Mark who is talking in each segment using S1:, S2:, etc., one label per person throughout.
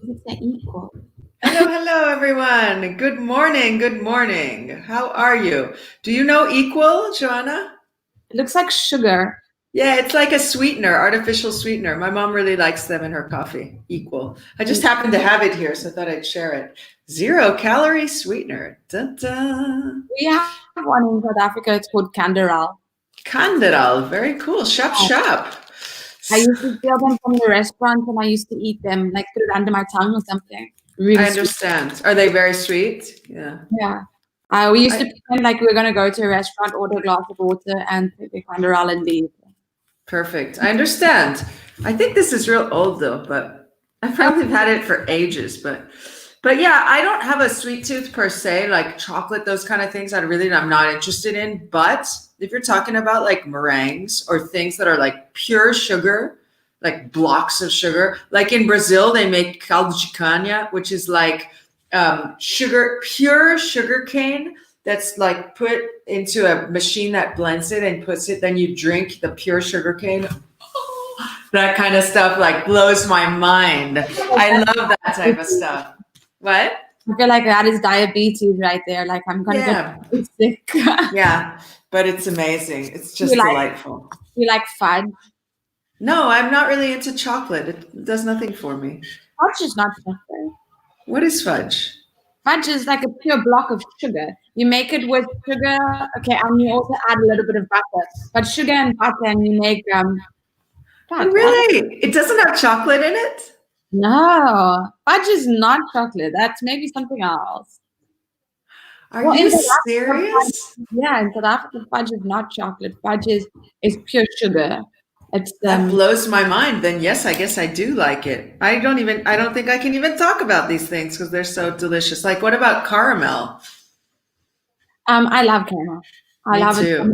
S1: It's equal.
S2: Hello, everyone. Good morning. Good morning. How are you? Do you know Equal, Joanna?
S1: It looks like sugar.
S2: Yeah, it's like a sweetener, artificial sweetener. My mom really likes them in her coffee. Equal. I just happen to have it here, so I thought I'd share it. 0-calorie sweetener. Dun, dun.
S1: We have one in South Africa. It's called Canderal.
S2: Canderal. Very cool. Shop, shop.
S1: I used to steal them from the restaurant and I used to eat them, like put it under my tongue or something. Really
S2: I
S1: sweet.
S2: understand. Are they very sweet? Yeah.
S1: Yeah. We used to pretend like we were going to go to a restaurant, order a glass of water, and take the Canderal and leave.
S2: Perfect. I understand. I think this is real old though, but I've probably had it for ages. But yeah, I don't have a sweet tooth per se, like chocolate, those kind of things. I'm not interested in. But if you're talking about like meringues or things that are like pure sugar, like blocks of sugar, like in Brazil, they make caldo de cana, which is like pure sugar cane that's like put into a machine that blends it and puts it, then you drink the pure sugar cane. That kind of stuff like blows my mind. I love that type of stuff. What?
S1: I feel like that is diabetes right there. Like I'm going to get sick.
S2: Yeah, but it's amazing. It's just delightful.
S1: You like fudge?
S2: No, I'm not really into chocolate. It does nothing for me.
S1: Fudge is not chocolate.
S2: What is fudge?
S1: Fudge is like a pure block of sugar. You make it with sugar, okay, and you also add a little bit of butter. But sugar and butter, and you make
S2: Really? It doesn't have chocolate in it?
S1: No, fudge is not chocolate. That's maybe something else.
S2: Are you serious?
S1: Yeah, in South Africa, fudge is not chocolate. Fudge is pure sugar.
S2: That blows my mind. Then yes, I guess I do like it. I don't think I can even talk about these things because they're so delicious. Like, what about caramel?
S1: I love caramel. I love it.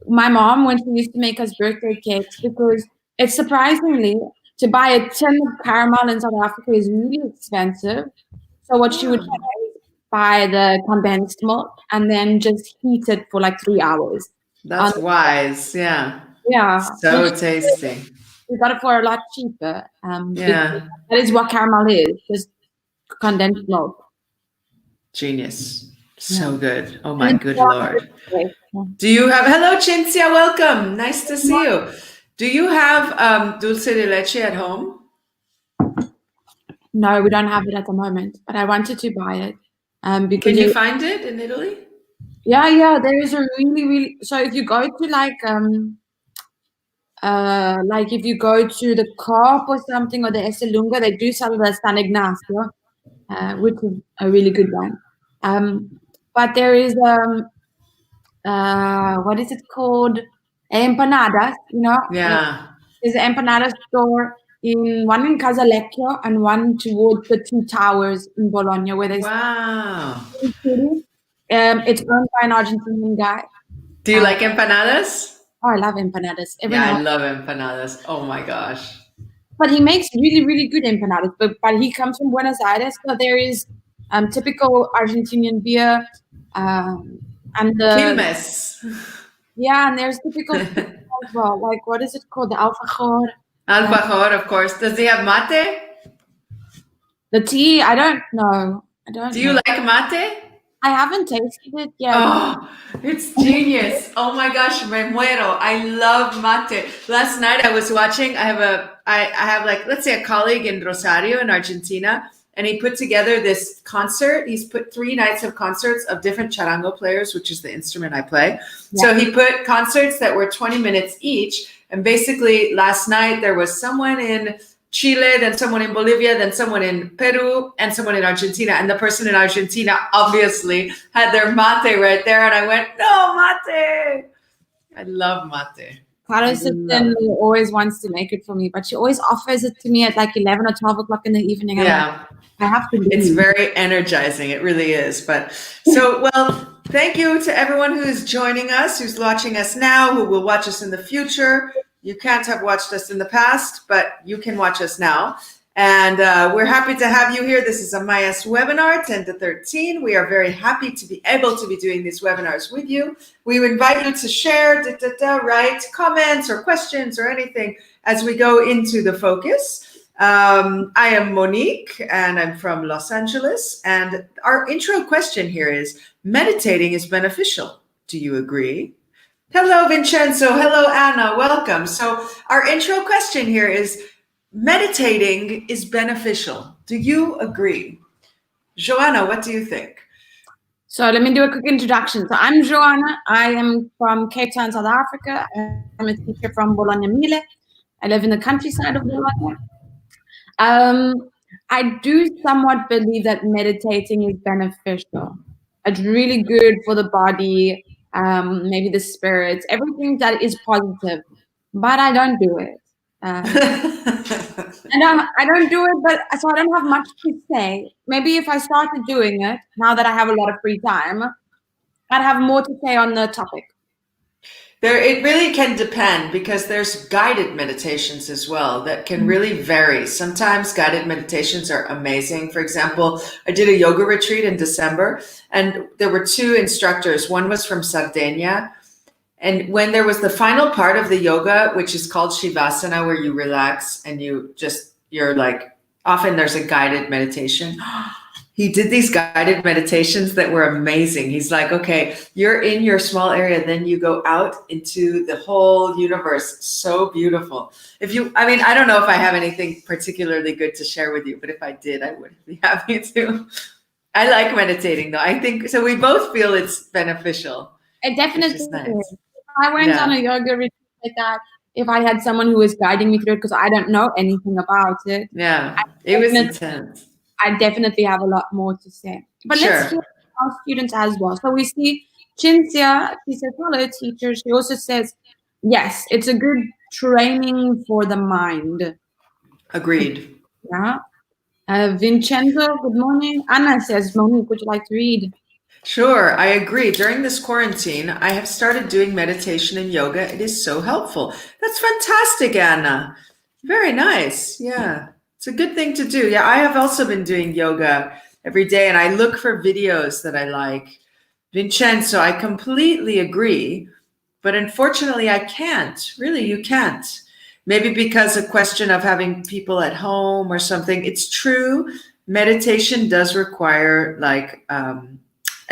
S1: My mom, when she used to make us birthday cakes, because it's surprisingly to buy a tin of caramel in South Africa is really expensive. So what she would do is buy the condensed milk and then just heat it for like 3 hours.
S2: That's wise. Yeah.
S1: Yeah.
S2: So tasty.
S1: We got it for a lot cheaper.
S2: Yeah.
S1: That is what caramel is, just condensed milk.
S2: Genius. So good. Oh my good Lord. Do you have, hello Cinzia, welcome. Nice to see you. Do you have dulce de leche at home?
S1: No, we don't have it at the moment, but I wanted to buy it. Because
S2: can you find it in Italy?
S1: Yeah, there is a really, so if you go to like if you go to the Coop or something, or the Esselunga, they do sell the San Ignacio, which is a really good one. But there is what is it called? Empanadas, you know?
S2: Yeah.
S1: There's an empanada store one in Casalecchio and one towards the two towers in Bologna, where there's it's owned by an Argentinian guy.
S2: Do you like empanadas?
S1: Oh, I love empanadas.
S2: I love empanadas. Oh my gosh.
S1: But he makes really, really good empanadas. But he comes from Buenos Aires, so there is typical Argentinian beer and the
S2: Quilmes.
S1: Yeah, and there's typical as well. Like, what is it called? The alfajor.
S2: Alfajor, of course. Does he have mate?
S1: The tea? I don't know.
S2: Do you like mate?
S1: I haven't tasted it yet.
S2: Oh, it's genius. Oh my gosh, me muero. I love mate. Last night I was watching, I have like, let's say a colleague in Rosario in Argentina, and he put together this concert. He's put 3 nights of concerts of different charango players, which is the instrument I play. Yeah. So he put concerts that were 20 minutes each. And basically last night there was someone in Chile, then someone in Bolivia, then someone in Peru, and someone in Argentina. And the person in Argentina obviously had their mate right there. And I went, no, mate. I love mate.
S1: Clara always wants to make it for me, but she always offers it to me at like 11 or 12 o'clock in the evening.
S2: Yeah.
S1: I have to leave.
S2: It's very energizing. It really is. But so, well, thank you to everyone who is joining us, who's watching us now, who will watch us in the future. You can't have watched us in the past, but you can watch us now. And we're happy to have you here. This is a MAIAS webinar, 10 to 13. We are very happy to be able to be doing these webinars with you. We invite you to share, write comments or questions or anything as we go into the focus. I am Monique, and I'm from Los Angeles. And our intro question here is, meditating is beneficial. Do you agree? Hello, Vincenzo. Hello, Anna. Welcome. So our intro question here is, meditating is beneficial. Do you agree? Joanna, what do you think?
S1: So let me do a quick introduction. So I'm Joanna. I am from Cape Town, South Africa. I'm a teacher from Bologna Mille. I live in the countryside of Bologna. I do somewhat believe that meditating is beneficial. It's really good for the body, maybe the spirits, everything that is positive. But I don't do it. I don't do it, but so I don't have much to say. Maybe if I started doing it, now that I have a lot of free time, I'd have more to say on the topic.
S2: It really can depend, because there's guided meditations as well that can really vary. Sometimes guided meditations are amazing. For example, I did a yoga retreat in December, and there were two instructors. One was from Sardinia. And when there was the final part of the yoga, which is called Shavasana, where you relax and you're like, often there's a guided meditation. He did these guided meditations that were amazing. He's like, okay, you're in your small area, then you go out into the whole universe. So beautiful. I don't know if I have anything particularly good to share with you, but if I did, I would be happy to. I like meditating though. I think, so we both feel it's beneficial.
S1: It definitely is. Nice. I went on a yoga retreat like that. If I had someone who was guiding me through it, because I don't know anything about it.
S2: Yeah, it was intense.
S1: I definitely have a lot more to say. But let's hear our students as well. So we see Cinzia, she says, hello, teacher. She also says, yes, it's a good training for the mind.
S2: Agreed.
S1: Yeah. Vincenzo, good morning. Anna says, Monique, would you like to read?
S2: Sure, I agree. During this quarantine, I have started doing meditation and yoga. It is so helpful. That's fantastic, Anna. Very nice. Yeah, it's a good thing to do. Yeah, I have also been doing yoga every day, and I look for videos that I like. Vincenzo, I completely agree, but unfortunately I can't. Really, you can't. Maybe because a question of having people at home or something. It's true. Meditation does require like,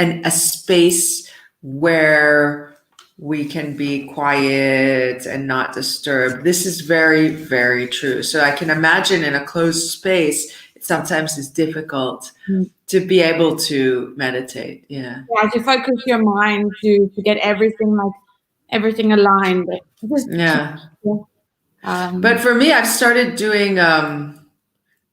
S2: a space where we can be quiet and not disturbed. This is very, very true. So I can imagine in a closed space, it sometimes is difficult to be able to meditate. Yeah.
S1: Yeah, to focus your mind to get everything aligned.
S2: Yeah. But for me, I've started doing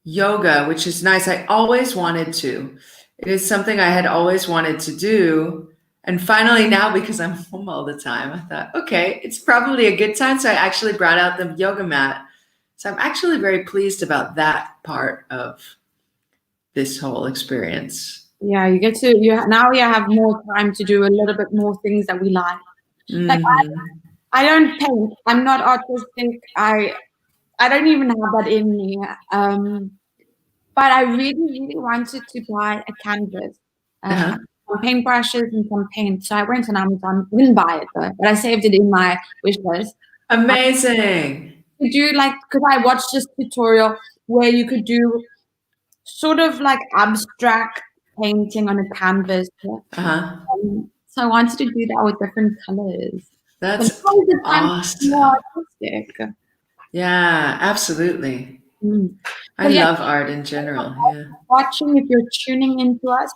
S2: yoga, which is nice. I always wanted to. It is something I had always wanted to do. And finally now, because I'm home all the time, I thought, okay, it's probably a good time. So I actually brought out the yoga mat. So I'm actually very pleased about that part of this whole experience.
S1: Yeah, now you have more time to do a little bit more things that we like. Mm-hmm. Like I don't paint. I'm not artistic. I don't even have that in me. But I really, really wanted to buy a canvas, some paintbrushes and some paint. So I went on Amazon. Didn't buy it though, but I saved it in my wish list.
S2: Amazing.
S1: To do because I watched this tutorial where you could do sort of like abstract painting on a canvas. So I wanted to do that with different colors.
S2: That's awesome.
S1: Artistic.
S2: Yeah, absolutely. I love art in general. Yeah.
S1: Watching, if you're tuning into us,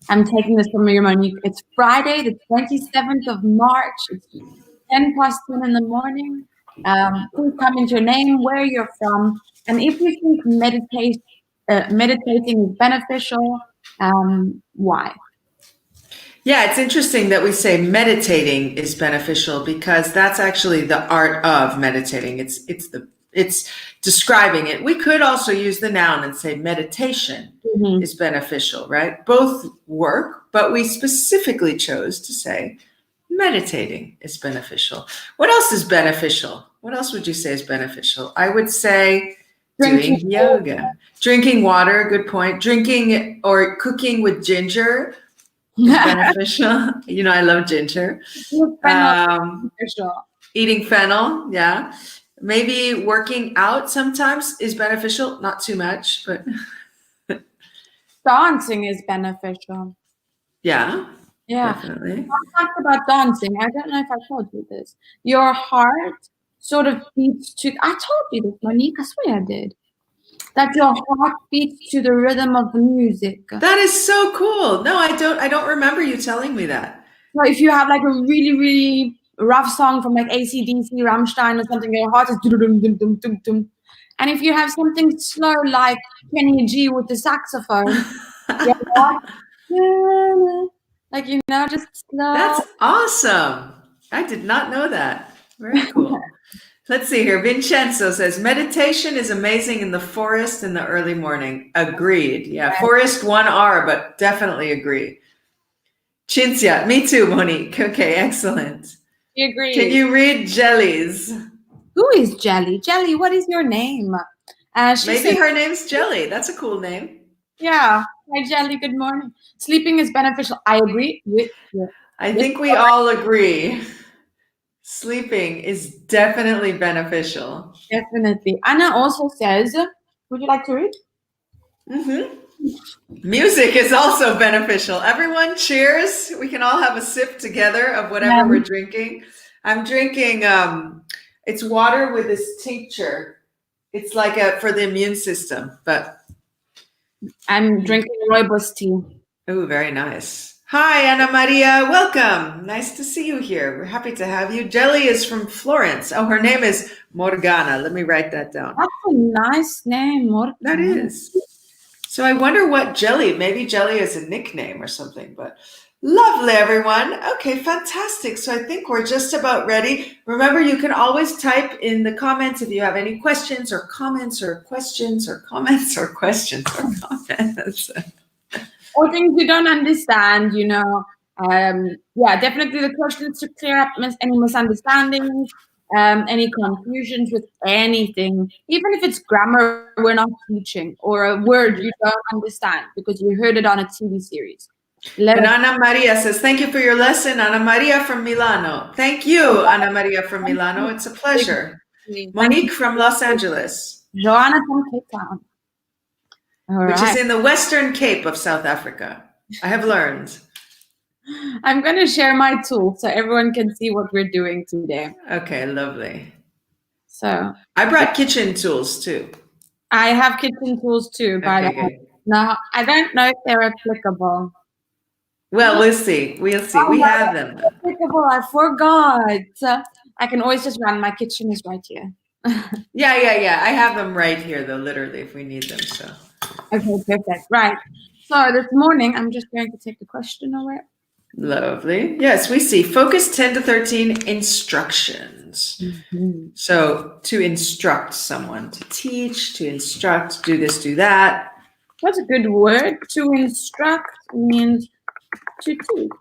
S1: I'm taking this from your Monique. It's Friday, the 27th of March. It's 10:10 in the morning. Please comment your name, where you're from, and if you think meditating is beneficial, why? Yeah,
S2: it's interesting that we say meditating is beneficial, because that's actually the art of meditating. It's describing it. We could also use the noun and say meditation is beneficial, right? Both work, but we specifically chose to say meditating is beneficial. What else is beneficial? What else would you say is beneficial? I would say doing yoga. Drinking water, good point. Drinking or cooking with ginger is beneficial. I love ginger. Eating fennel, yeah. Maybe working out sometimes is beneficial, not too much, but
S1: Dancing is beneficial.
S2: yeah,
S1: Yeah.
S2: definitely.
S1: I talked about dancing. I don't know if I told you this. Your heart sort of beats to. I told you this, Monique. I swear I did. That your heart beats to the rhythm of the music.
S2: That is so cool. No, I don't remember you telling me that.
S1: So if you have like a really, really rough song from like AC/DC, Rammstein or something, your heart is dum dum dum dum dum dum. And if you have something slow like Kenny G with the saxophone, your heart, like just slow.
S2: That's awesome. I did not know that. Very cool. Let's see here. Vincenzo says, meditation is amazing in the forest in the early morning. Agreed. Yeah, forest 1R, but definitely agree. Cinzia, me too, Monique. Okay, excellent.
S1: You agree.
S2: Can you read Jelly's?
S1: Who is Jelly? Jelly, what is your name?
S2: Maybe her name's Jelly. That's a cool name.
S1: Yeah. Hi, Jelly. Good morning. Sleeping is beneficial. I agree with you.
S2: I think we all agree. Sleeping is definitely beneficial.
S1: Definitely. Anna also says, would you like to read?
S2: Mm-hmm. Music is also beneficial. Everyone cheers. We can all have a sip together of whatever we're drinking. I'm drinking, it's water with this tincture. It's like for the immune system, but.
S1: I'm drinking rooibos tea.
S2: Oh, very nice. Hi, Ana Maria. Welcome. Nice to see you here. We're happy to have you. Jelly is from Florence. Oh, her name is Morgana. Let me write that down.
S1: That's a nice name, Morgana.
S2: That is. So I wonder what Jelly, maybe Jelly is a nickname or something, but lovely, everyone. Okay, fantastic. So I think we're just about ready. Remember, you can always type in the comments if you have any questions or comments or questions or comments or questions or comments.
S1: Or things you don't understand, Yeah, definitely the questions to clear up any misunderstandings, any confusions with anything, even if it's grammar we're not teaching or a word you don't understand because you heard it on a TV series.
S2: And Ana Maria says, thank you for your lesson. Ana Maria from Milano. Thank you, Ana Maria from Milano. It's a pleasure. Monique from Los Angeles.
S1: Joanna from Cape Town.
S2: Which is in the Western Cape of South Africa. I have learned.
S1: I'm going to share my tool so everyone can see what we're doing today.
S2: Okay, lovely.
S1: So
S2: I brought kitchen tools too.
S1: I have kitchen tools too, but no, I don't know if they're applicable.
S2: Well, we'll see. We'll see. We have them.
S1: Applicable. I forgot. I can always just run. My kitchen is right here.
S2: Yeah. I have them right here, though, literally, if we need them. So.
S1: Okay, perfect. Right. So this morning, I'm just going to take the question over.
S2: Lovely. Yes, we see focus 10 to 13 instructions. Mm-hmm. So to instruct someone, to teach, to instruct, do this, do that.
S1: That's a good word. To instruct means to teach.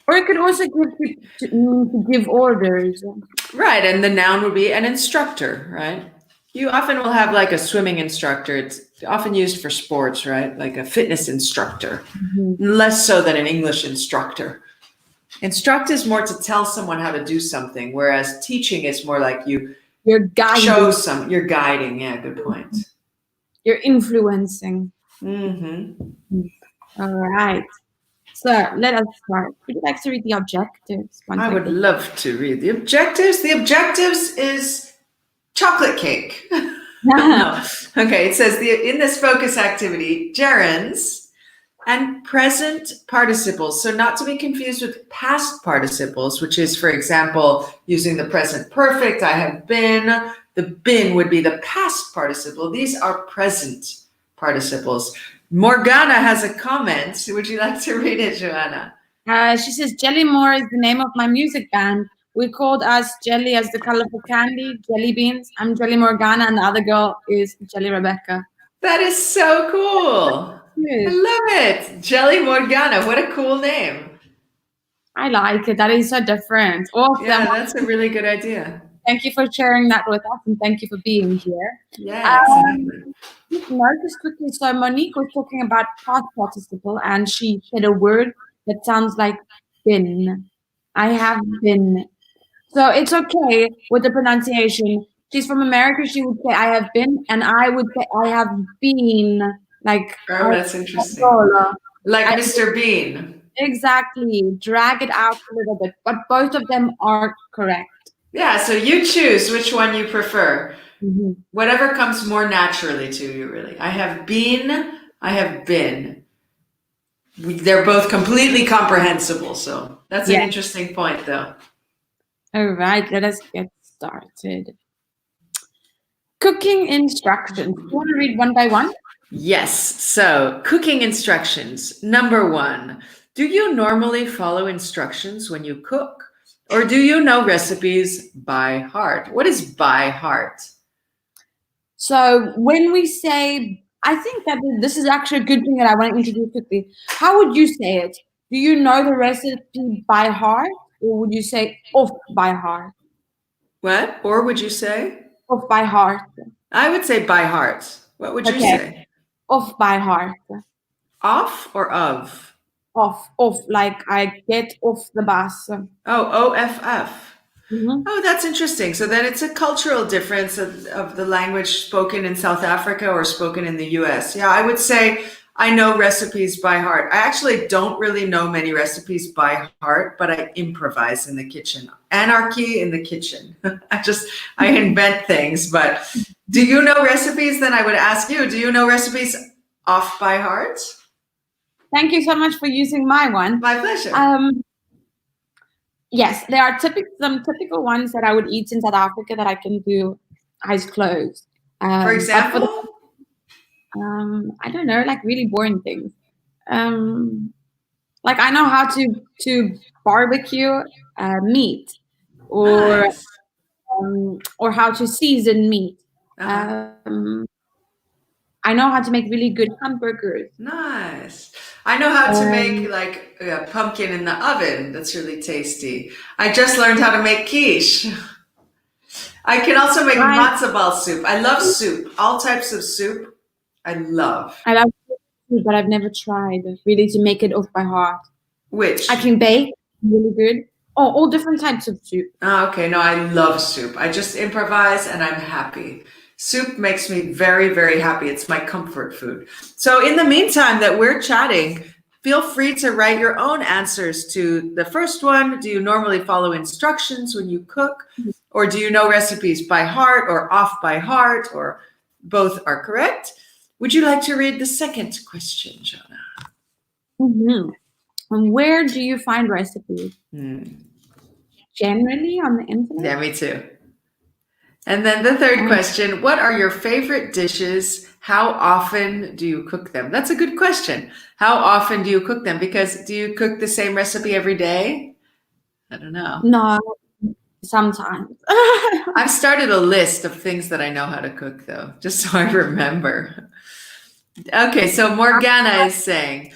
S1: Or it could also to give orders.
S2: Right, and the noun would be an instructor, right? You often will have like a swimming instructor. It's often used for sports, right? Like a fitness instructor, less so than an English instructor. Instruct is more to tell someone how to do something, whereas teaching is more like you're guiding. You're guiding. Yeah, good point.
S1: You're influencing.
S2: Mm-hmm.
S1: All right. So let us start. Would you like to read the objectives?
S2: I would love to read the objectives. The objectives is chocolate cake. No. Okay, it says in this focus activity, gerunds and present participles. So not to be confused with past participles, which is, for example, using the present perfect. I have been. The been would be the past participle. These are present participles. Morgana has a comment. Would you like to read it, Joanna?
S1: She says, Jelly More is the name of my music band. We called us Jelly as the colorful candy, Jelly Beans. I'm Jelly Morgana, and the other girl is Jelly Rebecca.
S2: That is so cool. Yes. I love it. Jelly Morgana. What a cool name.
S1: I like it. That is so different. Awesome.
S2: Yeah, that's a really good idea.
S1: Thank you for sharing that with us, and thank you for being here.
S2: Yeah, exactly.
S1: Just quickly, so Monique was talking about past participle, and she said a word that sounds like been. I have been. So it's okay with the pronunciation. She's from America. She would say I have been, and I would say I have been. Like,
S2: Oh, that's interesting. Like
S1: I-
S2: Mr. Bean.
S1: Exactly. Drag it out a little bit, but both of them are correct.
S2: Yeah, so you choose which one you prefer.
S1: Mm-hmm.
S2: Whatever comes more naturally to you, really. I have been, I have been. They're both completely comprehensible, so that's an interesting point, though.
S1: All right, let us get started. Cooking instructions. You want to read one by one?
S2: Yes. So, cooking instructions. Number 1. Do you normally follow instructions when you cook? Or do you know recipes by heart? What is by heart?
S1: So when we say, I think that this is actually a good thing that I want to introduce quickly. How would you say it? Do you know the recipe by heart? Or would you say off by heart?
S2: What? Or would you say?
S1: Off by heart.
S2: I would say by heart. What would you say?
S1: Off by heart.
S2: Off or of?
S1: Off, like I get off the bus.
S2: Oh, OFF.
S1: Mm-hmm.
S2: Oh, that's interesting. So then it's a cultural difference of the language spoken in South Africa or spoken in the US. Yeah, I would say I know recipes by heart. I actually don't really know many recipes by heart, but I improvise in the kitchen. Anarchy in the kitchen. I invent things. But do you know recipes? Then I would ask you, do you know recipes off by heart?
S1: Thank you so much for using my one.
S2: My pleasure.
S1: Yes, there are some typical ones that I would eat in South Africa that I can do eyes closed.
S2: For example?
S1: I don't know, like really boring things. Like I know how to barbecue meat, or
S2: Nice.
S1: Or how to season meat. I know how to make really good hamburgers.
S2: Nice. I know how to make like a pumpkin in the oven. That's really tasty. I just learned how to make quiche. I can also make matzo ball soup. I love soup. All types of soup. I love
S1: soup, but I've never tried really to make it off by heart.
S2: Which?
S1: I can bake really good. Oh, all different types of soup.
S2: Oh, okay. No, I love soup. I just improvise and I'm happy. Soup makes me very, very happy. It's my comfort food. So in the meantime that we're chatting, feel free to write your own answers to the first one. Do you normally follow instructions when you cook? Or do you know recipes by heart or off by heart? Or both are correct? Would you like to read the second question, Jonah?
S1: Mm-hmm. And where do you find recipes? Generally on the internet?
S2: Yeah, me too. And then the third question, what are your favorite dishes? How often do you cook them? That's a good question. How often do you cook them? Because do you cook the same recipe every day? I don't know.
S1: No, sometimes.
S2: I've started a list of things that I know how to cook, though, just so I remember. Okay, so Morgana is saying,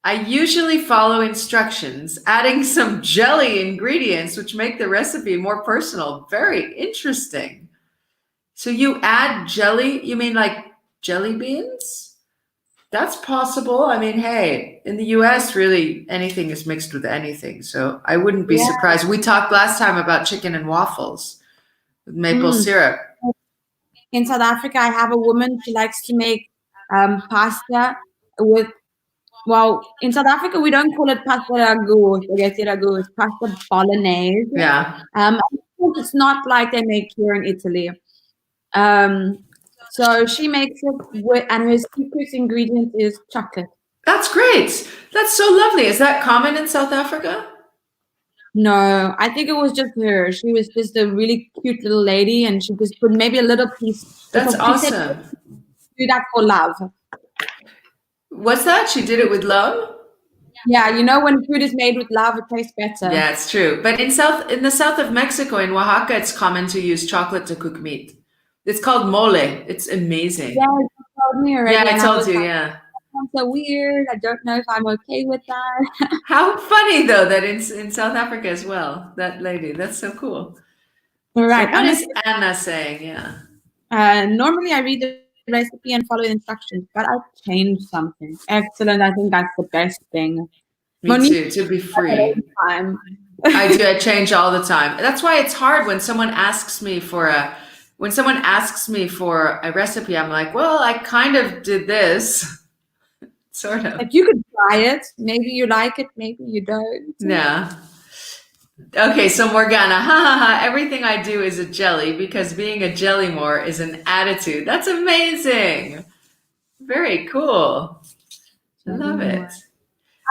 S2: I usually follow instructions, adding some jelly ingredients, which make the recipe more personal. Very interesting. So you add jelly, you mean like jelly beans? That's possible. I mean, hey, in the US, really anything is mixed with anything. So I wouldn't be surprised. We talked last time about chicken and waffles with maple syrup.
S1: In South Africa, I have a woman, she likes to make pasta with, well, in South Africa, we don't call it pasta ragu, spaghetti ragu, it's pasta bolognese.
S2: Yeah.
S1: It's not like they make here in Italy. So she makes it with, and her secret ingredient is chocolate.
S2: That's great. That's so lovely. Is that common in South Africa?
S1: No, I think it was just her. She was just a really cute little lady, and she just put maybe a little piece.
S2: That's awesome.
S1: Do that for love.
S2: What's that? She did it with love?
S1: Yeah, you know when food is made with love, it tastes better.
S2: Yeah, it's true. But in the south of Mexico, in Oaxaca, it's common to use chocolate to cook meat. It's called mole. It's amazing.
S1: Yeah, you told me already.
S2: Yeah, I told you, yeah.
S1: Sounds so weird. I don't know if I'm okay with that.
S2: How funny, though, that in South Africa as well, that lady. That's so cool.
S1: All right.
S2: So what is Anna saying? Yeah.
S1: Normally, I read the recipe and follow the instructions, but I'll change something. Excellent. I think that's the best thing.
S2: Me too, to be free. I do. I change all the time. That's why it's hard when someone asks me for a recipe. I'm like, well, I kind of did this, sort of.
S1: Like you could try it. Maybe you like it, maybe you don't.
S2: Yeah. Okay, so Morgana, ha ha ha, everything I do is a jelly because being a jelly more is an attitude. That's amazing. Very cool. I love it.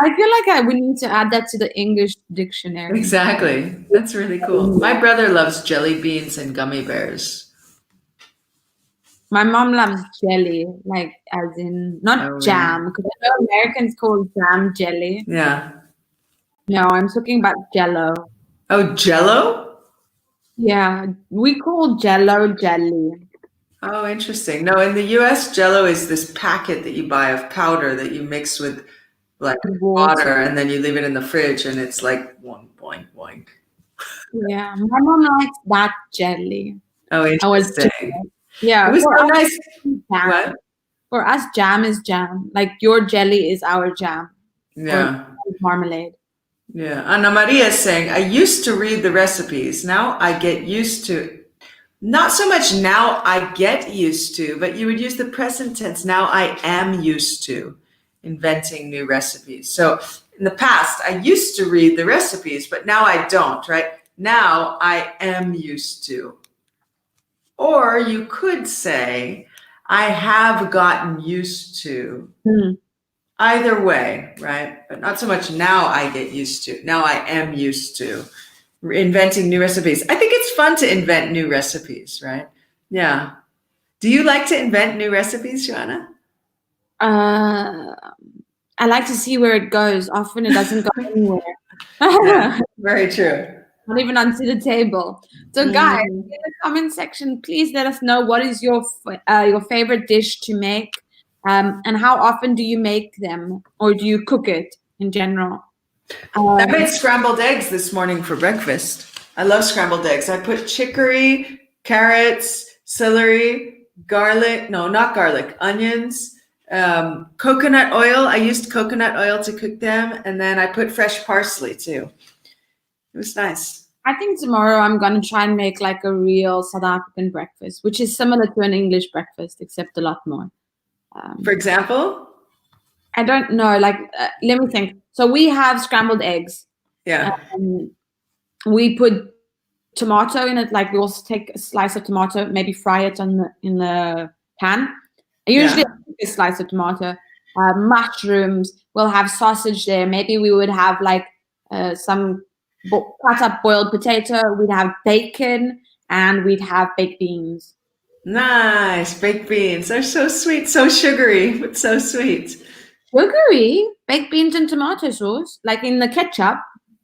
S1: I feel like we need to add that to the English dictionary.
S2: Exactly. That's really cool. My brother loves jelly beans and gummy bears.
S1: My mom loves jelly, like as in not jam, because I know Americans call jam jelly.
S2: Yeah.
S1: No, I'm talking about Jello.
S2: Oh, Jello?
S1: Yeah, we call Jello jelly.
S2: Oh, interesting. No, in the US, Jello is this packet that you buy of powder that you mix with like water and then you leave it in the fridge and it's like boing, boing, boing.
S1: Yeah, my mom likes that jelly.
S2: Oh, interesting.
S1: Yeah,
S2: it was so nice.
S1: What? For us, jam is jam. Like your jelly is our jam.
S2: Yeah.
S1: Marmalade.
S2: Yeah. Ana Maria is saying, I used to read the recipes. Now I get used to. Not so much now I get used to, but you would use the present tense. Now I am used to inventing new recipes. So in the past, I used to read the recipes, but now I don't, right? Now I am used to. Or you could say, I have gotten used to. Either way, right? But not so much now I get used to. Now I am used to inventing new recipes. I think it's fun to invent new recipes, right? Yeah. Do you like to invent new recipes, Joanna?
S1: I like to see where it goes. Often it doesn't go anywhere.
S2: Yeah, very true.
S1: Not even onto the table. So guys, in the comment section, please let us know what is your favorite dish to make, and how often do you make them, or do you cook it in general?
S2: I made scrambled eggs this morning for breakfast. I love scrambled eggs. I put chicory, carrots, celery, garlic, no, not garlic, onions, coconut oil. I used coconut oil to cook them. And then I put fresh parsley too. It was nice.
S1: I think tomorrow I'm going to try and make like a real South African breakfast, which is similar to an English breakfast, except a lot more.
S2: For example?
S1: I don't know. Like, let me think. So we have scrambled eggs.
S2: Yeah.
S1: We put tomato in it. Like we also take a slice of tomato, maybe fry it in the pan. I usually a slice of tomato. Mushrooms. We'll have sausage there. Maybe we would have like some cut up boiled potato. We'd have bacon, and we'd have baked beans.
S2: Nice. Baked beans. They're so sweet, so sugary, but so sweet.
S1: Sugary? Baked beans and tomato sauce? Like in the ketchup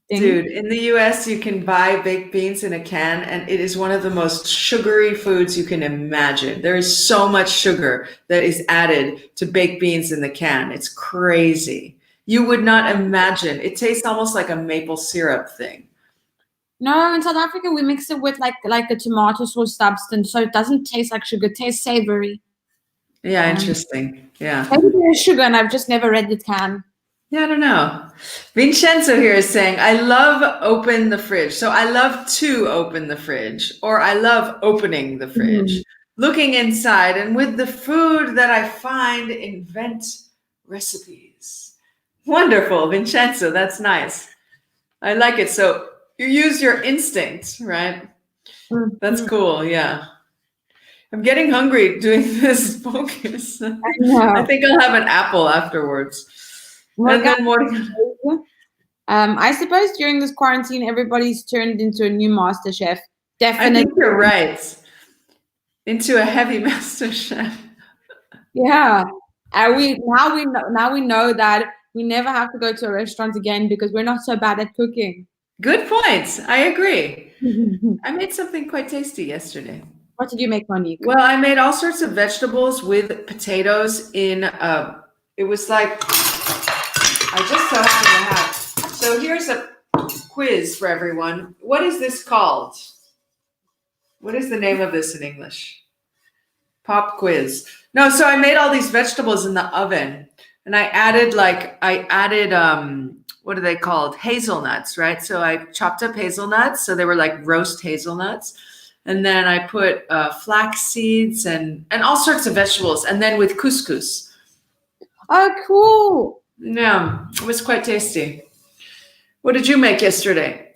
S1: thing?
S2: Dude, in the US, you can buy baked beans in a can, and it is one of the most sugary foods you can imagine. There is so much sugar that is added to baked beans in the can. It's crazy. You would not imagine. It tastes almost like a maple syrup thing.
S1: No, in South Africa, we mix it with like a tomato sauce substance, so it doesn't taste like sugar. It tastes savory.
S2: Yeah, interesting. Yeah.
S1: Maybe there's sugar, and I've just never read the can.
S2: Yeah, I don't know. Vincenzo here is saying, I love open the fridge. So I love to open the fridge, or I love opening the fridge, looking inside, and with the food that I find, invent recipes. Wonderful, Vincenzo. That's nice. I like it. So you use your instinct, right? That's cool. Yeah. I'm getting hungry doing this focus. I think I'll have an apple afterwards.
S1: I suppose during this quarantine, everybody's turned into a new master chef. Definitely.
S2: I think you're right. Into a heavy master chef.
S1: Yeah. And we know that we never have to go to a restaurant again because we're not so bad at cooking.
S2: Good point. I agree. I made something quite tasty yesterday.
S1: What did you make, Monique?
S2: Well, I made all sorts of vegetables with potatoes in it was like I just so happen to have. So here's a quiz for everyone. What is this called? What is the name of this in English? Pop quiz. No, so I made all these vegetables in the oven, and I added what are they called? Hazelnuts, right? So I chopped up hazelnuts. So they were like roast hazelnuts. And then I put flax seeds and all sorts of vegetables. And then with couscous.
S1: Oh, cool.
S2: Yeah, it was quite tasty. What did you make yesterday?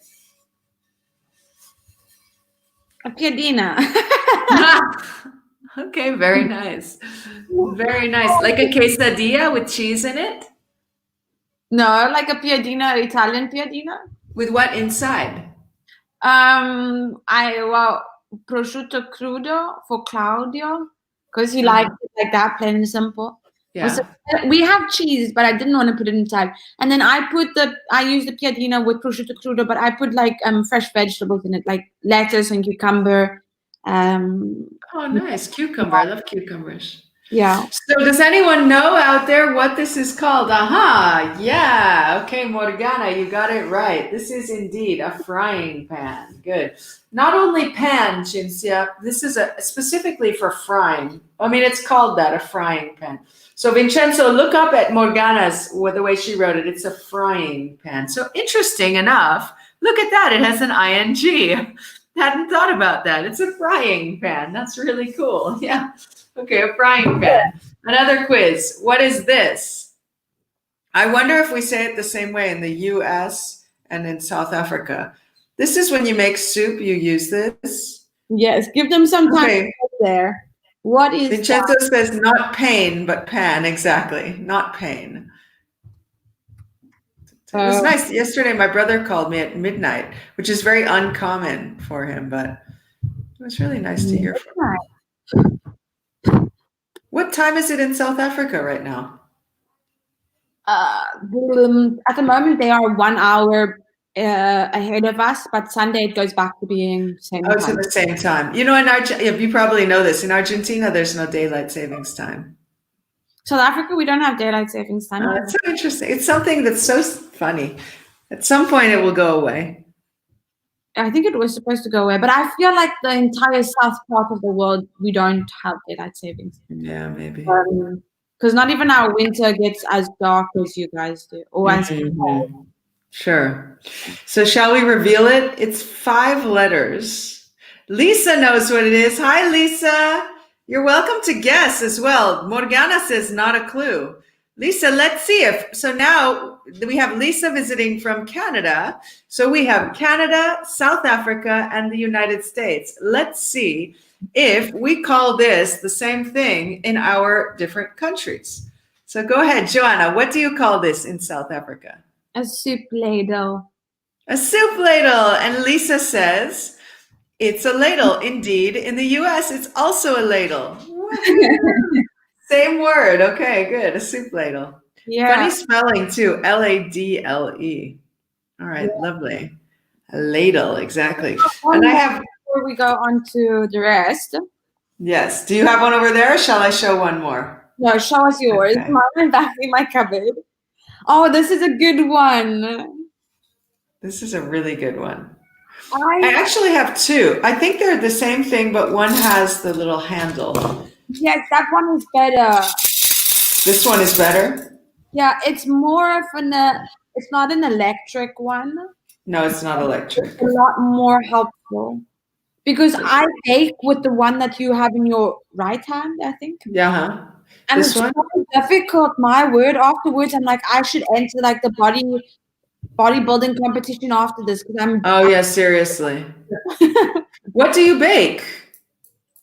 S1: A piadina.
S2: Okay, very nice. Very nice. Like a quesadilla with cheese in it?
S1: No, like a piadina, Italian piadina.
S2: With what inside?
S1: Prosciutto crudo for Claudio, because he likes it like that, plain and simple.
S2: Yeah.
S1: So we have cheese, but I didn't want to put it inside. And then I use the piadina with prosciutto crudo, but I put like fresh vegetables in it, like lettuce and cucumber.
S2: Oh, nice. Cucumber. I love cucumbers.
S1: Yeah.
S2: So does anyone know out there what this is called? Aha. Yeah. Okay, Morgana, you got it right. This is indeed a frying pan. Good. Not only pan, Cinzia, this is specifically for frying. I mean, it's called that, a frying pan. So Vincenzo, look up at Morgana's, the way she wrote it. It's a frying pan. So interesting enough, look at that. It has an ing. Hadn't thought about that. It's a frying pan. That's really cool. Yeah. Okay, a frying pan. Another quiz. What is this? I wonder if we say it the same way in the US and in South Africa. This is when you make soup, you use this.
S1: Yes, give them some time there. What is
S2: Vincenzo says not pain, but pan. Exactly. Not pain. It was nice. Yesterday, my brother called me at midnight, which is very uncommon for him, but it was really nice to hear from him. What time is it in South Africa right now?
S1: At the moment, they are 1 hour ahead of us, but Sunday it goes back to being same time.
S2: Oh, it's at the same time. You know, you probably know this. In Argentina, there's no daylight savings time.
S1: South Africa, we don't have daylight savings time.
S2: It's so interesting. It's something that's so funny. At some point, it will go away.
S1: I think it was supposed to go away, but I feel like the entire south part of the world, we don't have daylight savings.
S2: Yeah, maybe.
S1: Because not even our winter gets as dark as you guys do. Or as
S2: Sure. So shall we reveal it? It's 5 letters. Lisa knows what it is. Hi, Lisa. You're welcome to guess as well. Morgana says not a clue. Lisa, let's see so now we have Lisa visiting from Canada. So we have Canada, South Africa, and the United States. Let's see if we call this the same thing in our different countries. So go ahead, Joanna, what do you call this in South Africa?
S1: A soup ladle.
S2: A soup ladle. And Lisa says, it's a ladle. Indeed, in the US, it's also a ladle. Same word. Okay, good. A soup ladle.
S1: Yeah.
S2: Funny spelling too. Ladle. All right, lovely. A ladle, exactly. And I have.
S1: Before we go on to the rest.
S2: Yes. Do you have one over there? Or shall I show one more?
S1: No, show us yours.
S2: Okay.
S1: Mine is back in my cupboard. Oh, this is a good one.
S2: This is a really good one. I actually have 2. I think they're the same thing, but one has the little handle.
S1: Yes, that one is better.
S2: This one is better?
S1: Yeah, it's more of it's not an electric one.
S2: No, it's not electric.
S1: It's a lot more helpful. Because I bake with the one that you have in your right hand, I think.
S2: Yeah.
S1: And
S2: this
S1: it's
S2: one?
S1: so difficult, my word. Afterwards, I'm like, I should enter like the bodybuilding competition after this because I'm.
S2: Oh yeah, seriously. What do you bake?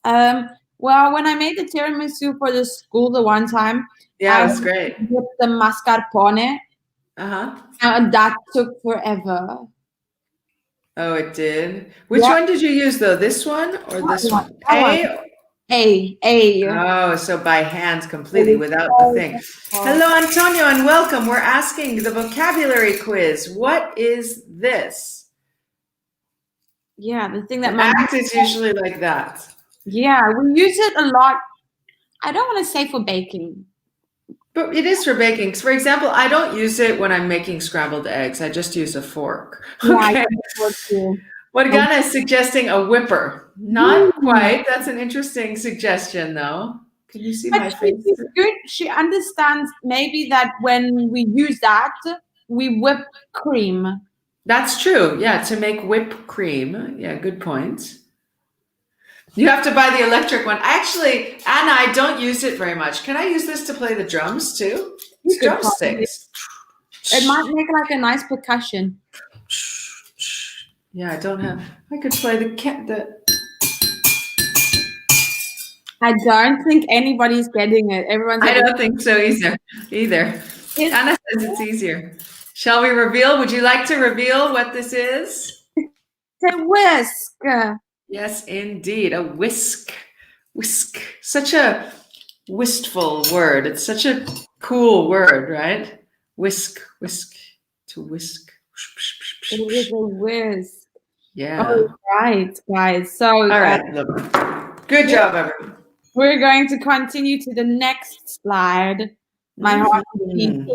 S1: Well, when I made the tiramisu for the school the one time,
S2: yeah, it was great.
S1: With the mascarpone. And that took forever.
S2: Oh, it did. Which one did you use though? This one or this one?
S1: A.
S2: Oh, so by hand completely without the thing. Hello, Antonio, and welcome. We're asking the vocabulary quiz. What is this?
S1: Yeah, the thing that
S2: the act is usually like that.
S1: Yeah, we use it a lot. I don't want to say for baking.
S2: But it is for baking. For example, I don't use it when I'm making scrambled eggs. I just use a fork. Okay. Morgana is suggesting a whipper. Not quite. That's an interesting suggestion, though. Can you see my face?
S1: She's good. She understands maybe that when we use that, we whip cream.
S2: That's true. Yeah, to make whipped cream. Yeah, good point. You have to buy the electric one. Actually, Anna, I don't use it very much. Can I use this to play the drums too? It's drumsticks.
S1: It might make like a nice percussion.
S2: Yeah, I don't have. I could play the.
S1: I don't think anybody's getting it. Everyone's.
S2: I don't think so either. Anna says it's easier. Shall we reveal? Would you like to reveal what this is?
S1: It's a whisk.
S2: Yes, indeed, a whisk. Whisk. Such a wistful word. It's such a cool word, right? Whisk, whisk, to whisk.
S1: It is a whisk.
S2: Yeah.
S1: All right, guys. So,
S2: all right. Good job, everyone.
S1: We're going to continue to the next slide. My heart is beating.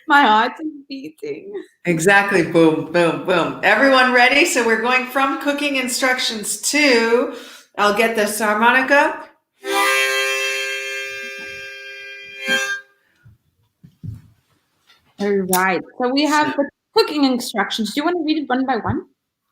S1: My heart is beating.
S2: Exactly. Boom, boom, boom. Everyone ready? So we're going from cooking instructions to, I'll get this harmonica.
S1: All right. So we have the cooking instructions. Do you want to read it one by one?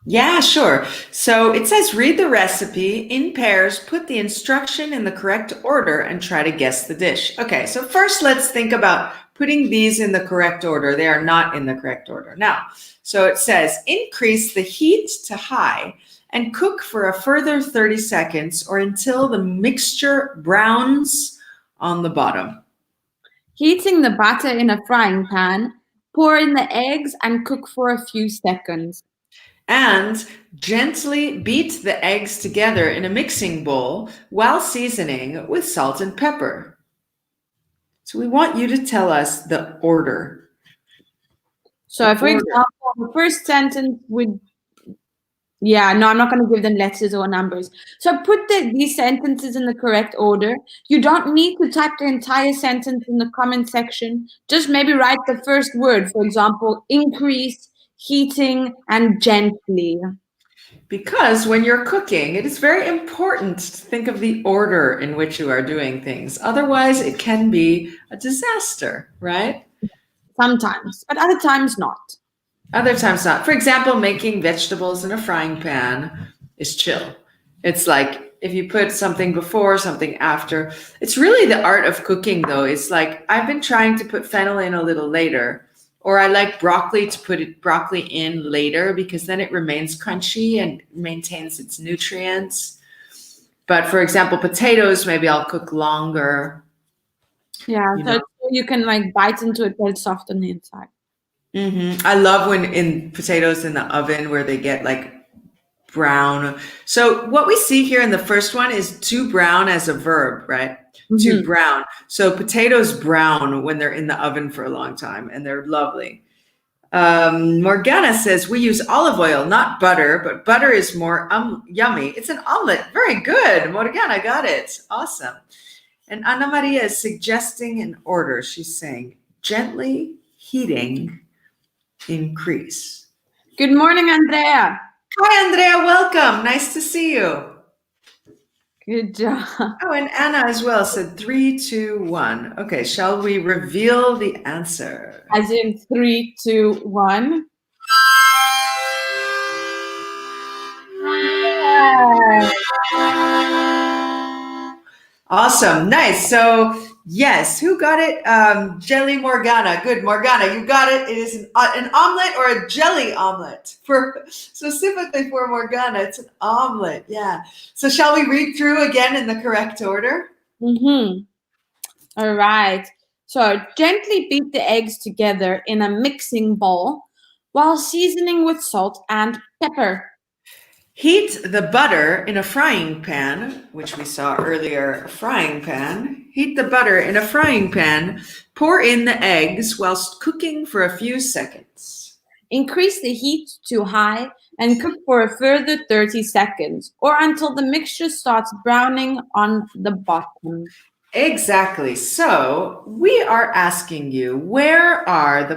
S2: Yeah, sure. So it says, read the recipe in pairs, put the instruction in the correct order, and try to guess the dish. Okay, so first let's think about putting these in the correct order. They are not in the correct order. Now, so it says, increase the heat to high and cook for a further 30 seconds or until the mixture browns on the bottom.
S1: Heating the batter in a frying pan, pour in the eggs and cook for a few seconds.
S2: And gently beat the eggs together in a mixing bowl while seasoning with salt and pepper. So we want you to tell us the order.
S1: So for example, the first sentence would, I'm not going to give them letters or numbers. So put these sentences in the correct order. You don't need to type the entire sentence in the comment section. Just maybe write the first word. For example, increase, heating, and gently.
S2: Because when you're cooking, it is very important to think of the order in which you are doing things. Otherwise, it can be a disaster, right?
S1: Sometimes, but other times not.
S2: Other times not. For example, making vegetables in a frying pan is chill. It's like if you put something before, something after. It's really the art of cooking, though. It's like I've been trying to put fennel in a little later. Or I like broccoli to put broccoli in later because then it remains crunchy and maintains its nutrients. But for example, potatoes, maybe I'll cook longer.
S1: Yeah, so you can like bite into it, but it's soft on the inside.
S2: Mm-hmm. I love when in potatoes in the oven where they get like brown. So what we see here in the first one is to brown as a verb, right? To brown. So potatoes brown when they're in the oven for a long time and they're lovely. Morgana says we use olive oil, not butter, but butter is more yummy. It's an omelet. Very good. Morgana got it. Awesome. And Ana Maria is suggesting an order. She's saying gently heating, increase.
S1: Good morning, Andrea.
S2: Hi, Andrea. Welcome. Nice to see you.
S1: Good job.
S2: Oh, and Anna as well said 3, 2, 1. Okay, shall we reveal the answer?
S1: As in 3, 2, 1.
S2: Awesome. Nice. So, yes, who got it? Jelly Morgana. Good, Morgana, you got it. It is an omelet or a jelly omelet. Specifically for Morgana, it's an omelet. Yeah. So shall we read through again in the correct order?
S1: All right. So gently beat the eggs together in a mixing bowl while seasoning with salt and pepper.
S2: Heat the butter in a frying pan, which we saw earlier, a frying pan. Heat the butter in a frying pan. Pour in the eggs whilst cooking for a few seconds.
S1: Increase the heat to high and cook for a further 30 seconds or until the mixture starts browning on the bottom.
S2: Exactly. So we are asking you, where are the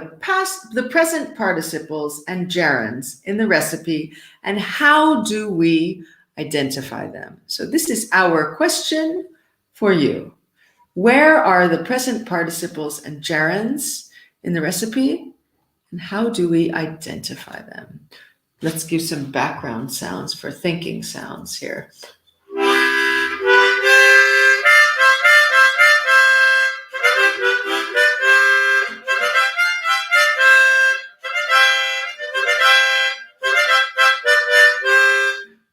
S2: present participles and gerunds in the recipe, and how do we identify them? So this is our question for you. Where are the present participles and gerunds in the recipe? And how do we identify them? Let's give some background sounds for thinking sounds here.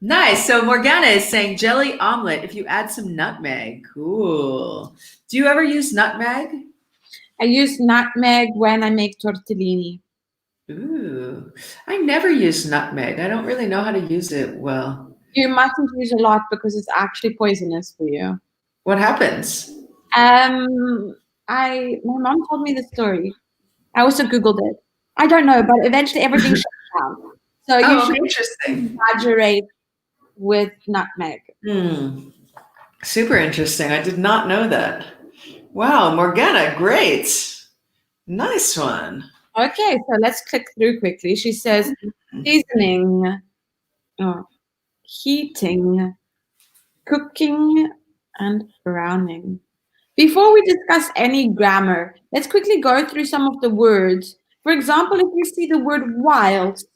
S2: Nice. So Morgana is saying jelly omelet if you add some nutmeg. Cool. Do you ever use nutmeg?
S1: I use nutmeg when I make tortellini.
S2: Ooh, I never use nutmeg. I don't really know how to use it well.
S1: You mustn't use a lot because it's actually poisonous for you.
S2: What happens?
S1: My mom told me the story. I also Googled it. I don't know, but eventually everything shuts down. So you should
S2: interesting.
S1: exaggerate with nutmeg.
S2: Super interesting. I did not know that. Wow, Morgana, great. Nice one.
S1: Okay, so let's click through quickly. She says seasoning, heating, cooking, and browning. Before we discuss any grammar, let's quickly go through some of the words. For example, if you see the word whilst,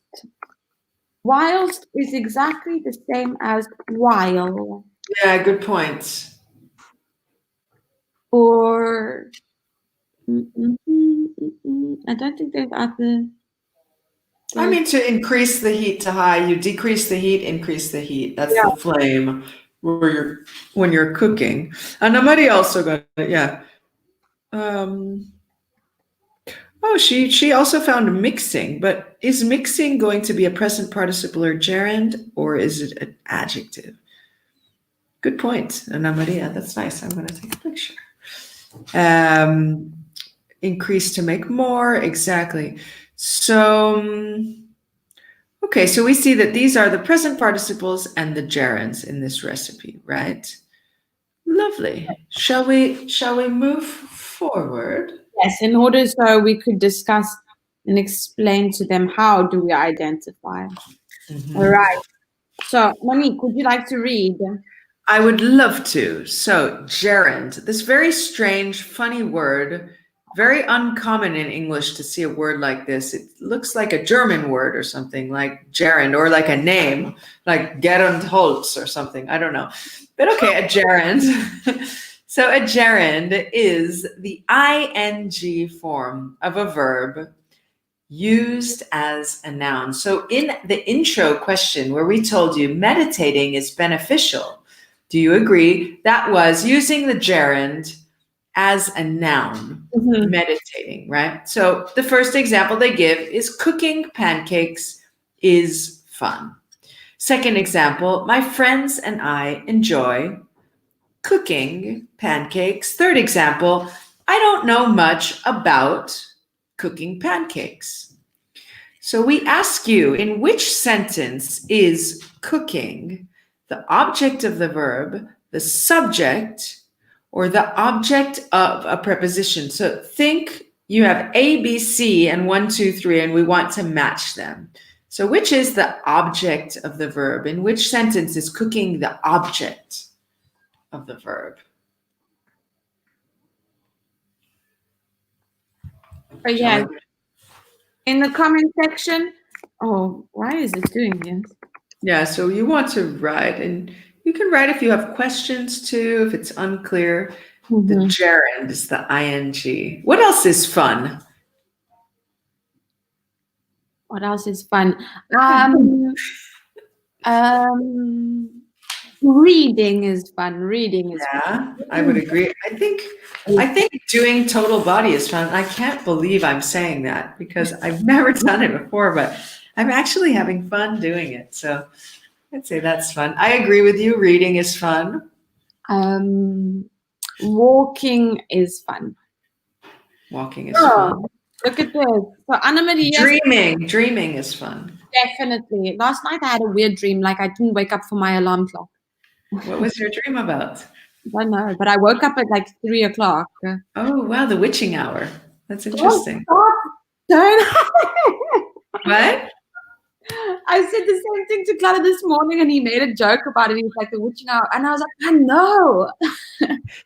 S1: whilst is exactly the same as while.
S2: Yeah, good point.
S1: Or I don't think there's other.
S2: I mean, to increase the heat to high, you decrease the heat, increase the heat. That's the flame when you're cooking. Anna Maria also got it, yeah. She also found mixing, but is mixing going to be a present participle or gerund, or is it an adjective? Good point, Anna Maria. That's nice. I'm going to take a picture. Increase to make more, exactly. So, okay, so we see that these are the present participles and the gerunds in this recipe, right? Lovely. Shall we move forward?
S1: Yes, in order so we could discuss and explain to them how do we identify. All right. So, Monique, would you like to read?
S2: I would love to. So, gerund, this very strange, funny word, very uncommon in English to see a word like this. It looks like a German word or something like gerund, or like a name, like Gerund Holz or something. I don't know. But okay, a gerund. So a gerund is the ing form of a verb used as a noun. So in the intro question where we told you meditating is beneficial, do you agree? That was using the gerund as a noun, meditating, right? So the first example they give is cooking pancakes is fun. Second example, my friends and I enjoy cooking pancakes. Third example, I don't know much about cooking pancakes. So we ask you, in which sentence is cooking the object of the verb, the subject, or the object of a preposition? So think you have A, B, C, and 1, 2, 3, and we want to match them. So which is the object of the verb? In which sentence is cooking the object of the verb?
S1: But yeah, in the comment section. Oh, why is it doing this?
S2: Yeah, so you want to write, and you can write if you have questions too, if it's unclear. The gerund is the ing. What else is fun?
S1: What else is fun? Reading is fun. Reading is fun.
S2: I would agree. I think doing total body is fun. I can't believe I'm saying that because I've never done it before, but I'm actually having fun doing it. So I'd say that's fun. I agree with you. Reading is fun.
S1: Walking is fun.
S2: Walking is fun.
S1: Look at this. So Anna Maria.
S2: Dreaming is fun.
S1: Definitely. Last night I had a weird dream, like I didn't wake up for my alarm clock.
S2: What was your dream about?
S1: I don't know, but I woke up at like 3 o'clock.
S2: Oh wow, the witching hour. That's interesting.
S1: Don't.
S2: What?
S1: I said the same thing to Clara this morning, and he made a joke about it. He was like, the witching hour. And I was like, I know.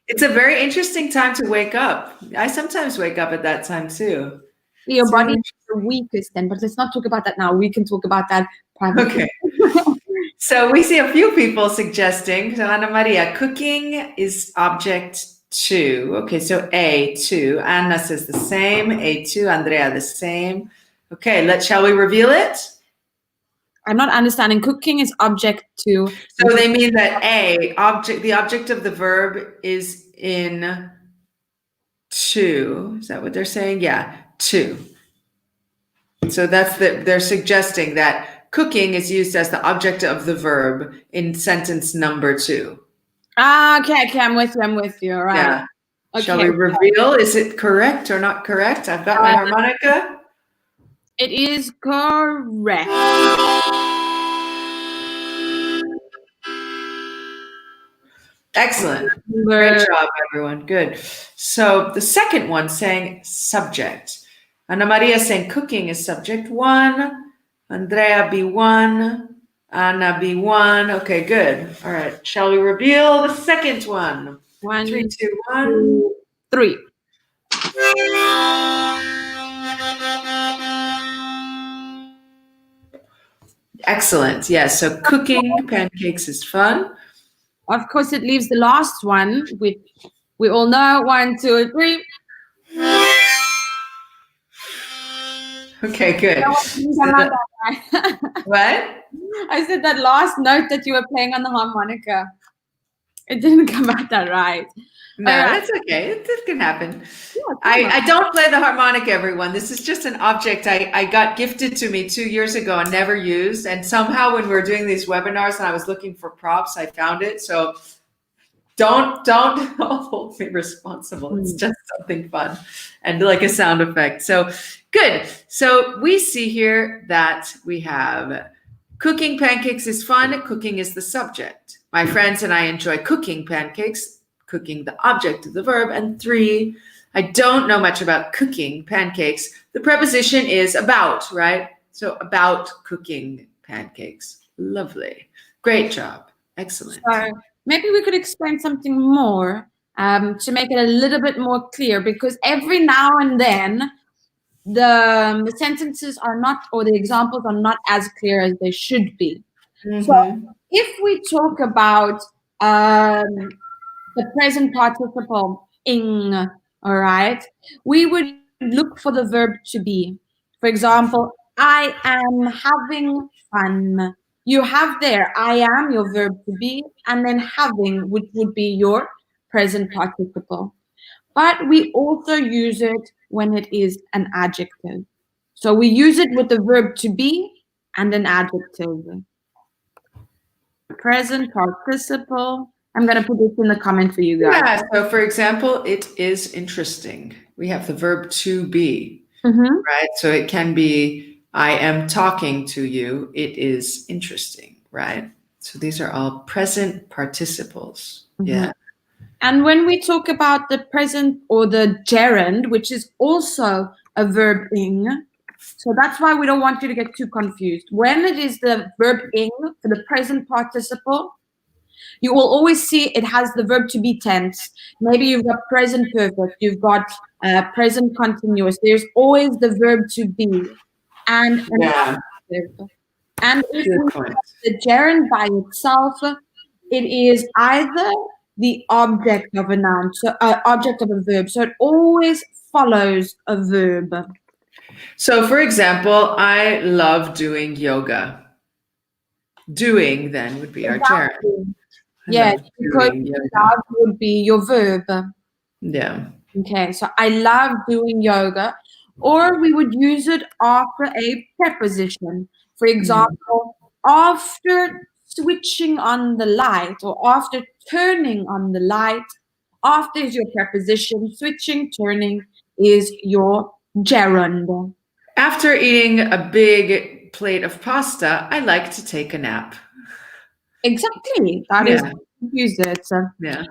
S2: It's a very interesting time to wake up. I sometimes wake up at that time too.
S1: Your body is the weakest then, but let's not talk about that now. We can talk about that privately.
S2: Okay. So we see a few people suggesting. So Ana Maria, cooking is object 2. Okay, so A, 2. Anna says the same. A, 2. Andrea, the same. Okay, shall we reveal it?
S1: I'm not understanding. Cooking is object 2.
S2: So they mean that A, the object of the verb is in 2. Is that what they're saying? Yeah, 2. So they're suggesting that cooking is used as the object of the verb in sentence number 2.
S1: Okay, I'm with you. All right.
S2: Yeah.
S1: Okay.
S2: Shall we reveal? Is it correct or not correct? I've got my harmonica.
S1: It is correct.
S2: Excellent. Great job, everyone. Good. So the second one saying subject. Ana Maria saying cooking is subject 1. Andrea B1. Anna B1. Okay, good. All right. Shall we reveal the second one?
S1: 1,
S2: 3, 2, 1.
S1: 3.
S2: Excellent. Yes. So cooking pancakes is fun.
S1: Of course, it leaves the last one, which we all know. 1, 2, 3.
S2: Okay, good. What?
S1: I said that last note that you were playing on the harmonica. It didn't come out that right.
S2: No, that's okay. It can happen. Yeah, I don't play the harmonica, everyone. This is just an object I got gifted to me 2 years ago and never used. And somehow when we were doing these webinars and I was looking for props, I found it. So don't hold me responsible. It's just something fun and like a sound effect. So good. So we see here that we have cooking pancakes is fun. Cooking is the subject. My friends and I enjoy cooking pancakes. Cooking the object of the verb. And 3, I don't know much about cooking pancakes. The preposition is about, right? So about cooking pancakes. Lovely. Great job. Excellent.
S1: So maybe we could explain something more to make it a little bit more clear, because every now and then the sentences are not, or the examples are not as clear as they should be. Mm-hmm. So if we talk about the present participle ing, all right, we would look for the verb to be. For example, I am having fun. You have there, I am, your verb to be, and then having, which would be your present participle. But we also use it when it is an adjective. So we use it with the verb to be and an adjective. Present participle. I'm going to put this in the comment for you guys.
S2: Yeah, so for example, it is interesting. We have the verb to be, right? So it can be, I am talking to you. It is interesting, right? So these are all present participles. Yeah.
S1: And when we talk about the present or the gerund, which is also a verb ing, so that's why we don't want you to get too confused. When it is the verb ing for the present participle, you will always see it has the verb to be tense. Maybe you've got present perfect, you've got present continuous. There's always the verb to be and an adjective. And if we have the gerund by itself, it is either the object of a noun, so object of a verb. So it always follows a verb.
S2: So, for example, I love doing yoga. Doing then would be our gerund.
S1: Yes, because love would be your verb.
S2: Yeah.
S1: Okay, so I love doing yoga. Or we would use it after a preposition. For example, after switching on the light or after turning on the light, after is your preposition, switching, turning is your gerund.
S2: After eating a big plate of pasta, I like to take a nap.
S1: Exactly. That is use it.
S2: Yeah.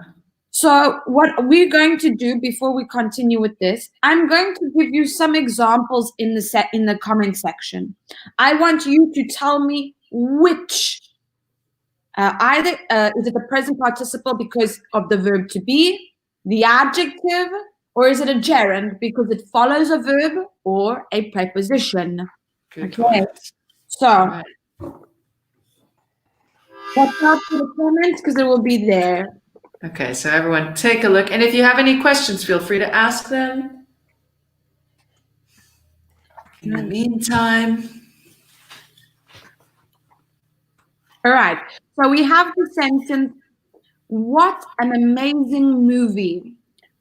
S1: So what we're going to do before we continue with this, I'm going to give you some examples in the comment section. I want you to tell me which either is it the present participle because of the verb to be, the adjective, or is it a gerund because it follows a verb or a preposition?
S2: Good
S1: Okay.
S2: point.
S1: So
S2: Right.
S1: watch out for the comments because it will be there.
S2: Okay, so everyone take a look. And if you have any questions, feel free to ask them. In the meantime.
S1: All right. So we have the sentence, what an amazing movie.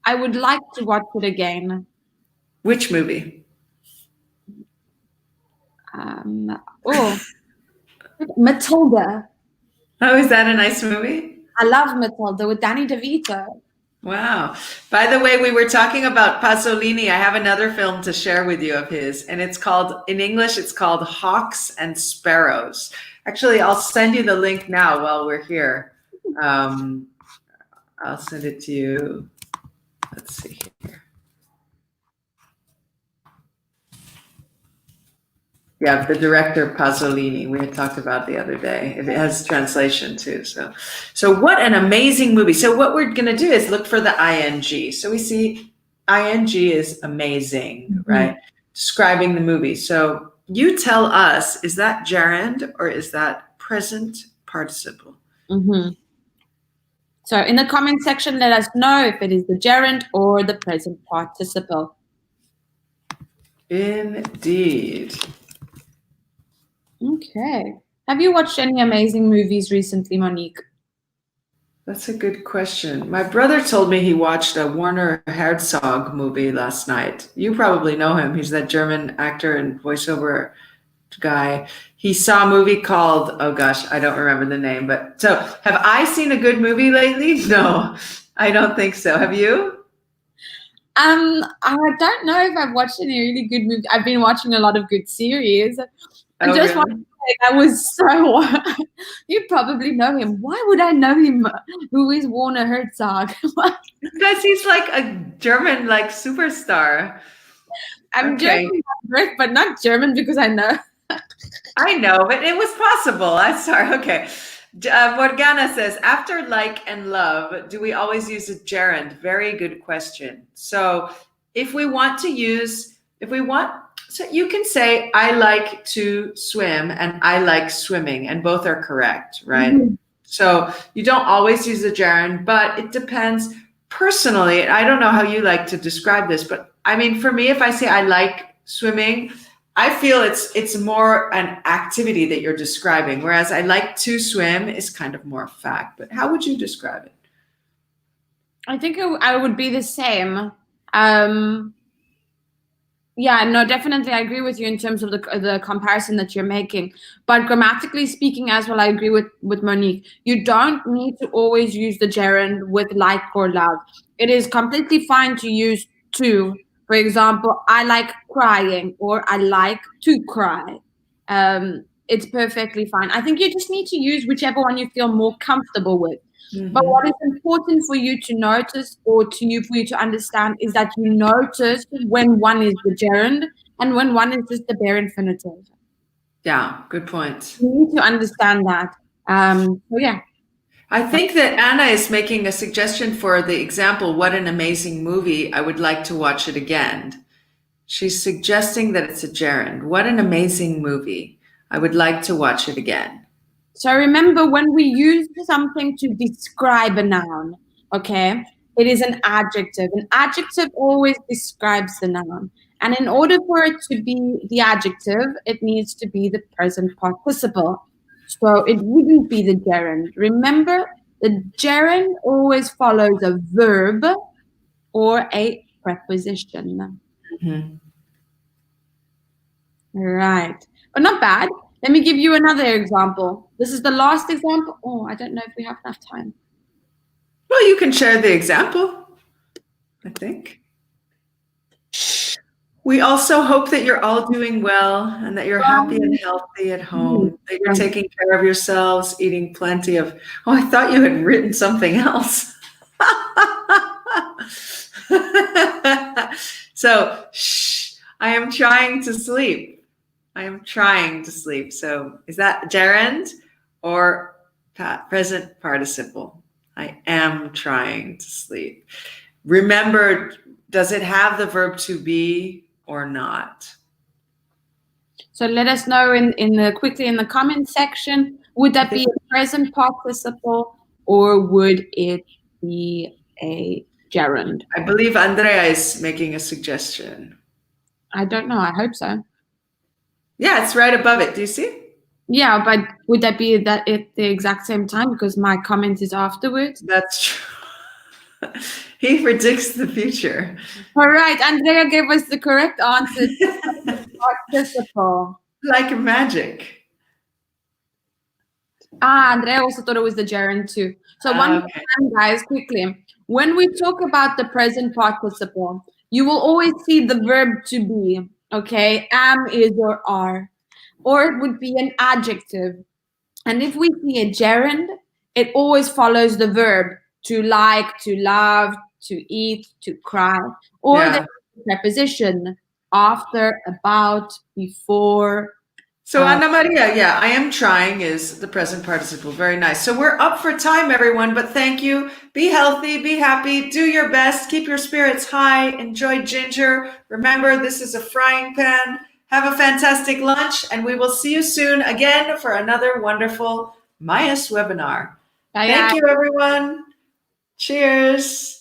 S1: I would like to watch it again.
S2: Which movie?
S1: Matilda.
S2: Oh, is that a nice movie?
S1: I love Matilda with Danny DeVito.
S2: Wow. By the way, we were talking about Pasolini. I have another film to share with you of his, and it's called, in English, it's called Hawks and Sparrows. Actually, I'll send you the link now while we're here. I'll send it to you. Let's see here. Yeah, the director Pasolini, we had talked about the other day. It has translation too. So what an amazing movie. So what we're going to do is look for the ing. So we see ing is amazing, right? Describing the movie. So you tell us, is that gerund or is that present participle?
S1: So in the comment section, let us know if it is the gerund or the present participle.
S2: Indeed.
S1: Okay. Have you watched any amazing movies recently, Monique?
S2: That's a good question. My brother told me he watched a Werner Herzog movie last night. You probably know him. He's that German actor and voiceover guy. He saw a movie called, oh gosh, I don't remember the name. But so have I seen a good movie lately? No, I don't think so. Have you?
S1: I don't know if I've watched any really good movies. I've been watching a lot of good series. I just want to say I was so. You probably know him. Why would I know him? Who is Werner Herzog?
S2: Because he's like a German superstar.
S1: I'm German, but not German because I know.
S2: I know, but it was possible. I'm sorry. Okay. Morgana says, after like and love, do we always use a gerund? Very good question. So so you can say, I like to swim and I like swimming, and both are correct, right? So you don't always use a gerund, but it depends. Personally, I don't know how you like to describe this, but I mean, for me, if I say I like swimming, I feel it's more an activity that you're describing, whereas I like to swim is kind of more fact. But how would you describe it?
S1: I think I would be the same. Yeah, no, definitely. I agree with you in terms of the comparison that you're making. But grammatically speaking as well, I agree with Monique. You don't need to always use the gerund with like or love. It is completely fine to use to. For example, I like crying or I like to cry. It's perfectly fine. I think you just need to use whichever one you feel more comfortable with. But what is important for you to notice or for you to understand is that you notice when one is the gerund and when one is just the bare infinitive.
S2: Yeah, good point.
S1: You need to understand that. So yeah.
S2: I think that Anna is making a suggestion for the example, what an amazing movie. I would like to watch it again. She's suggesting that it's a gerund. What an amazing movie. I would like to watch it again.
S1: So remember, when we use something to describe a noun, okay, it is an adjective. An adjective always describes the noun. And in order for it to be the adjective, it needs to be the present participle. So it wouldn't be the gerund. Remember, the gerund always follows a verb or a preposition. Right. But not bad. Let me give you another example. This is the last example. Oh, I don't know if we have enough time.
S2: Well, you can share the example, I think. We also hope that you're all doing well and that you're happy and healthy at home, that you're taking care of yourselves, eating plenty of, oh, I thought you had written something else. So, shh, I am trying to sleep. I am trying to sleep. So, is that gerund or present participle? I am trying to sleep. Remember, does it have the verb to be or not?
S1: So let us know quickly in the comment section. Would that be a present participle or would it be a gerund?
S2: I believe Andrea is making a suggestion.
S1: I don't know. I hope so.
S2: Yeah, it's right above it. Do you see?
S1: Yeah, but would that be that at the exact same time because my comment is afterwards?
S2: That's true. He predicts the future.
S1: All right, Andrea gave us the correct answer. Participle.
S2: Like magic.
S1: Andrea also thought it was the gerund too. So one more time, guys, quickly. When we talk about the present participle, you will always see the verb to be, okay? Am, is, or are. Or it would be an adjective. And if we see a gerund, it always follows the verb to like, to love, to eat, to cry. Or the preposition after, about, before.
S2: So Ana Maria, yeah, I am trying is the present participle. Very nice. So we're up for time, everyone, but thank you. Be healthy, be happy, do your best, keep your spirits high, enjoy ginger. Remember, this is a frying pan. Have a fantastic lunch, and we will see you soon again for another wonderful MAIAS webinar. Thank you, everyone. Cheers.